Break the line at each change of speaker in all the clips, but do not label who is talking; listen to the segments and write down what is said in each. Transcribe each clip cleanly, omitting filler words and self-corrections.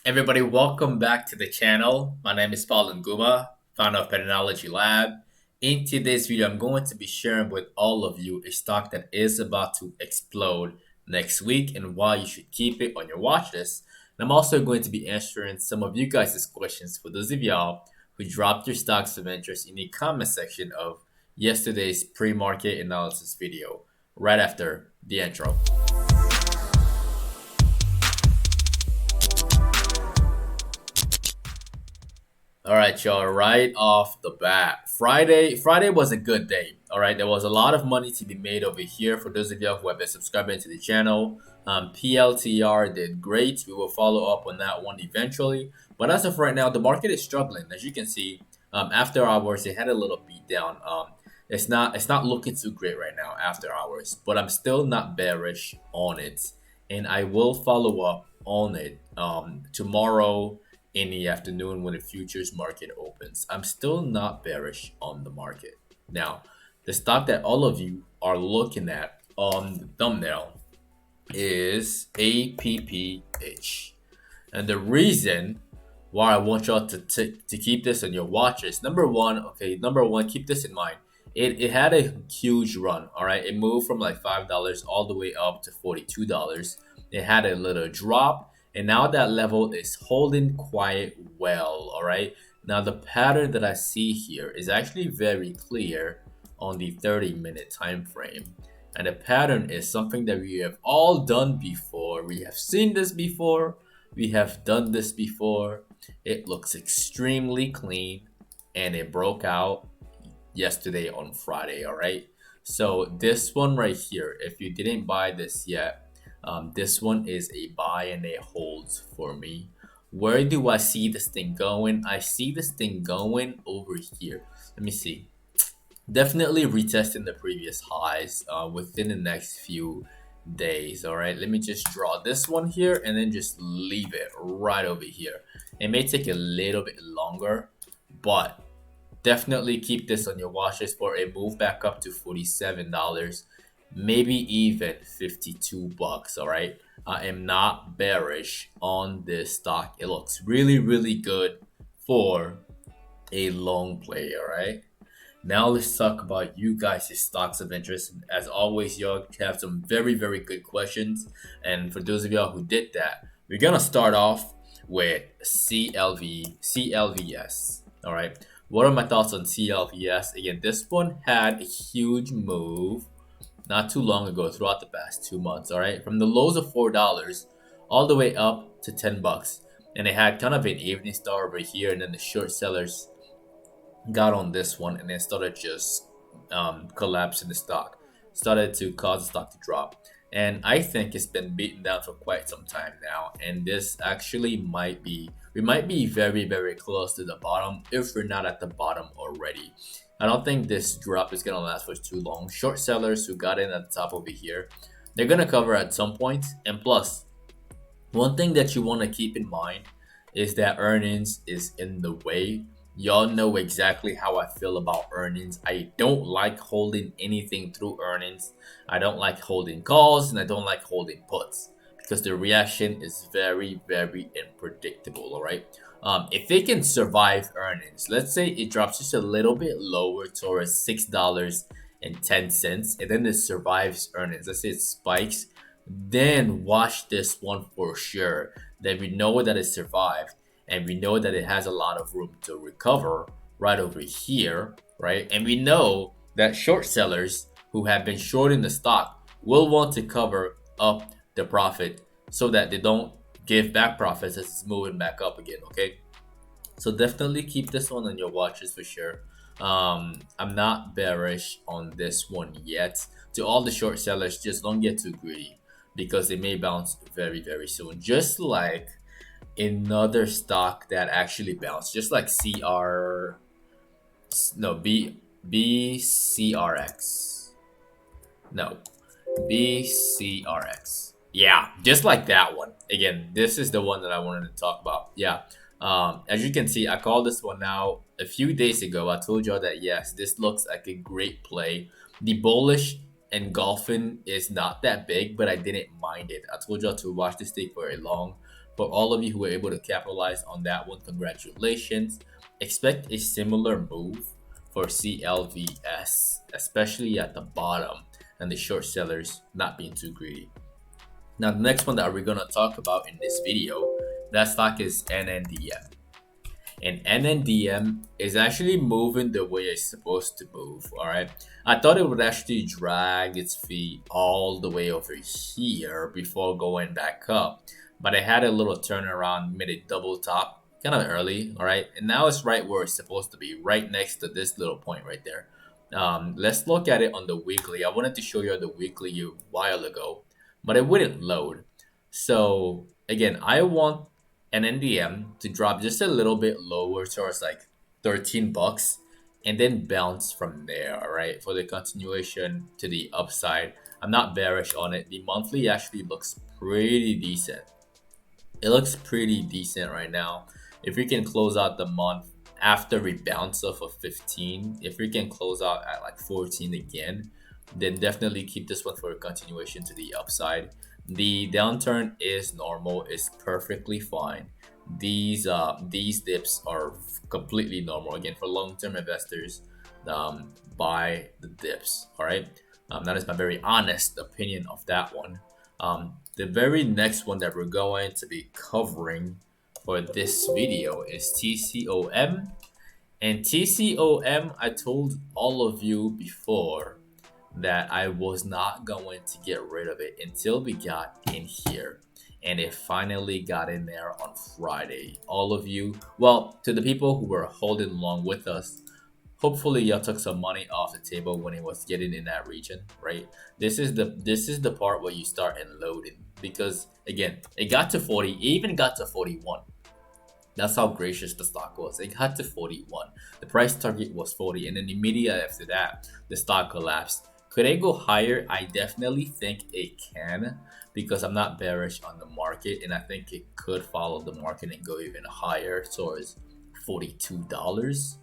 Everybody, welcome back to the channel. My name is Paul Nguma, founder of Pedanology Lab. In today's video, I'm going to be sharing with all of you a stock that is about to explode next week and why you should keep it on your watch list. And I'm also going to be answering some of you guys' questions for those of y'all who dropped your stocks of interest in the comment section of yesterday's pre-market analysis video, right after the intro. All right, y'all. Right off the bat, Friday was a good day. All right, there was a lot of money to be made over here for those of y'all who have been subscribing to the channel. PLTR did great. We will follow up on that one eventually. But as of right now, the market is struggling. As you can see, after hours, it had a little beat down. It's not looking too great right now after hours. But I'm still not bearish on it, and I will follow up on it tomorrow in the afternoon when the futures market opens. I'm still not bearish on the market. Now, the stock that all of you are looking at on the thumbnail is APPH. And the reason why I want y'all to keep this on your watch list, number one, keep this in mind. It had a huge run, all right? It moved from like $5 all the way up to $42. It had a little drop, and now that level is holding quite well, all right? Now, the pattern that I see here is actually very clear on the 30-minute time frame. And the pattern is something that we have all done before. We have seen this before. We have done this before. It looks extremely clean, and it broke out yesterday on Friday. All right. So this one right here, if you didn't buy this yet, this one is a buy and a hold for me. Where do I see this thing going? I see this thing going over here. Let me see. Definitely retesting the previous highs within the next few days. All right, let me just draw this one here and then just leave it right over here. It may take a little bit longer, but definitely keep this on your watch list for a move back up to $47, maybe even 52 bucks. All right, I am not bearish on this stock. It looks really, really good for a long play. All right. Now let's talk about you guys' stocks of interest. As always, y'all have some very, very good questions. And for those of y'all who did that, we're gonna start off with CLVS. All right. What are my thoughts on CLVS? Again, this one had a huge move not too long ago throughout the past 2 months. All right, from the lows of $4 all the way up to 10 bucks, and it had kind of an evening star over here, and then the short sellers got on this one and then started just collapsing the stock, started to cause the stock to drop. And I think it's been beaten down for quite some time now. And this actually we might be very, very close to the bottom if we're not at the bottom already. I don't think this drop is going to last for too long. Short sellers who got in at the top over here, they're going to cover at some point. And plus, one thing that you want to keep in mind is that earnings is in the way. Y'all know exactly how I feel about earnings. I don't like holding anything through earnings. I don't like holding calls, and I don't like holding puts because the reaction is very, very unpredictable. All right. If it can survive earnings, let's say it drops just a little bit lower towards $6.10, and then it survives earnings. Let's say it spikes, then watch this one for sure. Then we know that it survived, and we know that it has a lot of room to recover right over here, right? And we know that short sellers who have been shorting the stock will want to cover up the profit so that they don't give back profits as it's moving back up again, okay? So definitely keep this one on your watches for sure. I'm not bearish on this one yet. To all the short sellers, just don't get too greedy because they may bounce very, very soon. Just like another stock that actually bounced, just like CR, no, BCRX, no, BCRX. Yeah, just like that one. Again, this is the one that I wanted to talk about. Yeah. As you can see, I called this one out a few days ago. I told y'all that yes, this looks like a great play. The bullish engulfing is not that big, but I didn't mind it. I told y'all to watch this thing for a long For all of you who were able to capitalize on that one, congratulations. Expect a similar move for CLVS, especially at the bottom, and the short sellers not being too greedy. Now, the next one that we're going to talk about in this video, that stock is NNDM. And NNDM is actually moving the way it's supposed to move. All right, I thought it would actually drag its feet all the way over here before going back up, but it had a little turnaround, made a double top kind of early. All right, and now it's right where it's supposed to be, right next to this little point right there. Let's look at it on the weekly. I wanted to show you the weekly a while ago, but it wouldn't load. So again, I want an NDM to drop just a little bit lower towards like 13 bucks and then bounce from there, all right, for the continuation to the upside. I'm not bearish on it. The monthly actually looks pretty decent. It looks pretty decent right now. If we can close out the month after we bounce off of 15, if we can close out at like 14 again, then definitely keep this one for a continuation to the upside. The downturn is normal, is perfectly fine. These dips are completely normal. Again, for long-term investors, buy the dips. All right, that is my very honest opinion of that one. The very next one that we're going to be covering for this video is TCOM. And TCOM, I told all of you before that I was not going to get rid of it until we got in here. And it finally got in there on Friday. All of you, well, to the people who were holding along with us, hopefully y'all took some money off the table when it was getting in that region, right? This is the part where you start unloading, because again, it got to 40, it even got to 41. That's how gracious the stock was. It got to 41. The price target was 40, and then immediately after that, the stock collapsed. Could it go higher? I definitely think it can, because I'm not bearish on the market, and I think it could follow the market and go even higher towards $42.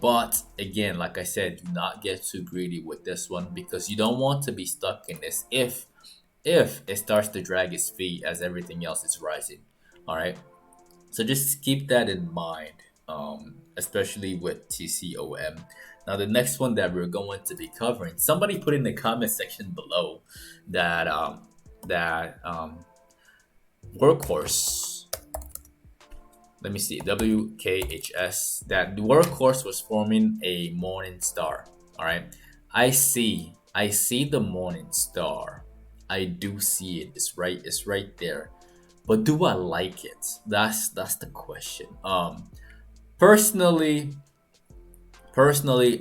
But again, like I said, do not get too greedy with this one, because you don't want to be stuck in this if it starts to drag its feet as everything else is rising. All right, so just keep that in mind, especially with TCOM. Now, the next one that we're going to be covering, somebody put in the comment section below that Workhorse, let me see, WKHS, that the Workhorse was forming a morning star. All right, I see the morning star. I do see it. It's right there. But do I like it? That's the question. Personally,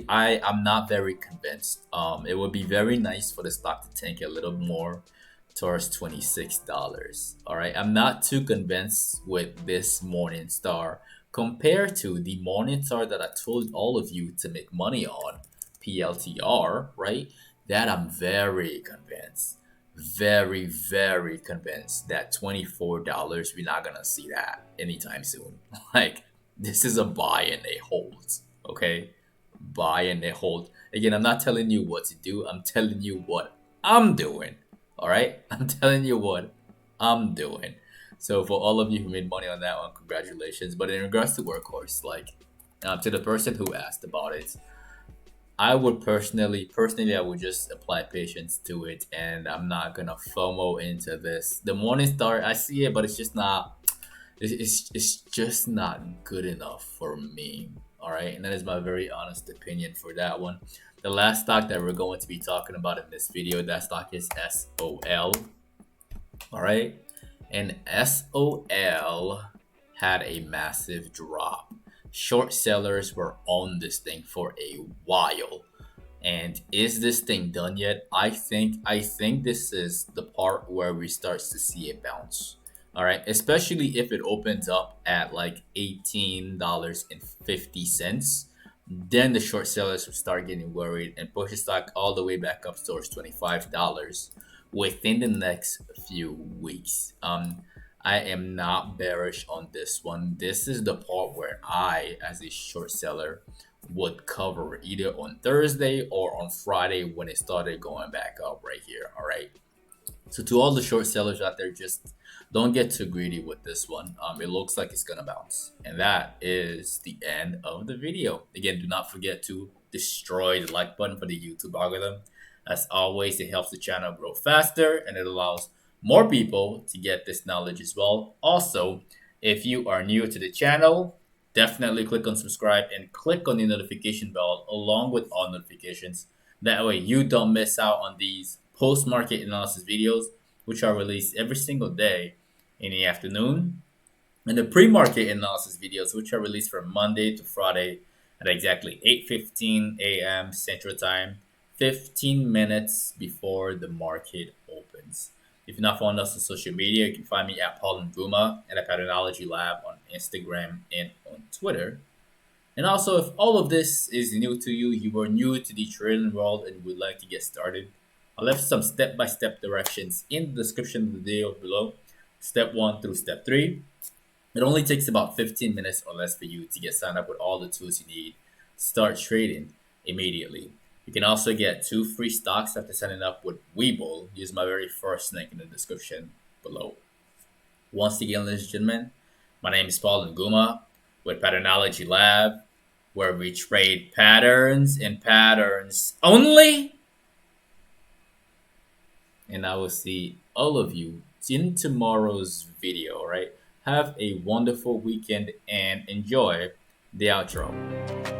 I am not very convinced. It would be very nice for the stock to tank a little more towards $26. All right, I'm not too convinced with this morning star compared to the morning star that I told all of you to make money on, PLTR, right? That I'm very convinced, very convinced that $24, we're not gonna see that anytime soon. Like, this is a buy and a hold, okay? Buy and a hold. Again, I'm not telling you what to do. I'm telling you what I'm doing. All right, I'm telling you what I'm doing. So for all of you who made money on that one, congratulations. But in regards to Workhorse, like, to the person who asked about it, I would personally, I would just apply patience to it, and I'm not gonna FOMO into this. The morning star, I see it, but it's just not. It's just not good enough for me. All right, and that is my very honest opinion for that one. The last stock that we're going to be talking about in this video, that stock is SOL. All right, and SOL had a massive drop. Short sellers were on this thing for a while. And is this thing done yet? I think this is the part where we start to see a bounce. All right, especially if it opens up at like $18.50, then the short sellers will start getting worried and push the stock all the way back up towards $25 within the next few weeks. I am not bearish on this one. This is the part where I, as a short seller, would cover either on Thursday or on Friday when it started going back up right here. All right. So to all the short sellers out there, just don't get too greedy with this one. It looks like it's gonna bounce. And that is the end of the video. Again, do not forget to destroy the like button for the YouTube algorithm. As always, it helps the channel grow faster and it allows more people to get this knowledge as well. Also, if you are new to the channel, definitely click on subscribe and click on the notification bell along with all notifications. That way you don't miss out on these post-market analysis videos, which are released every single day in the afternoon, and the pre-market analysis videos, which are released from Monday to Friday at exactly 8:15 a.m. Central Time, 15 minutes before the market opens. If you're not following us on social media, you can find me at Paul Nguma and at Patternology Lab on Instagram and on Twitter. And also, if all of this is new to you, you are new to the trading world and would like to get started, I left some step-by-step directions in the description of the video below, step 1 through step 3. It only takes about 15 minutes or less for you to get signed up with all the tools you need to start trading immediately. You can also get 2 free stocks after signing up with Webull. Use my very first link in the description below. Once again, ladies and gentlemen, my name is Paul Nguma with Patternology Lab, where we trade patterns and patterns only. And I will see all of you in tomorrow's video, all right? Have a wonderful weekend and enjoy the outro.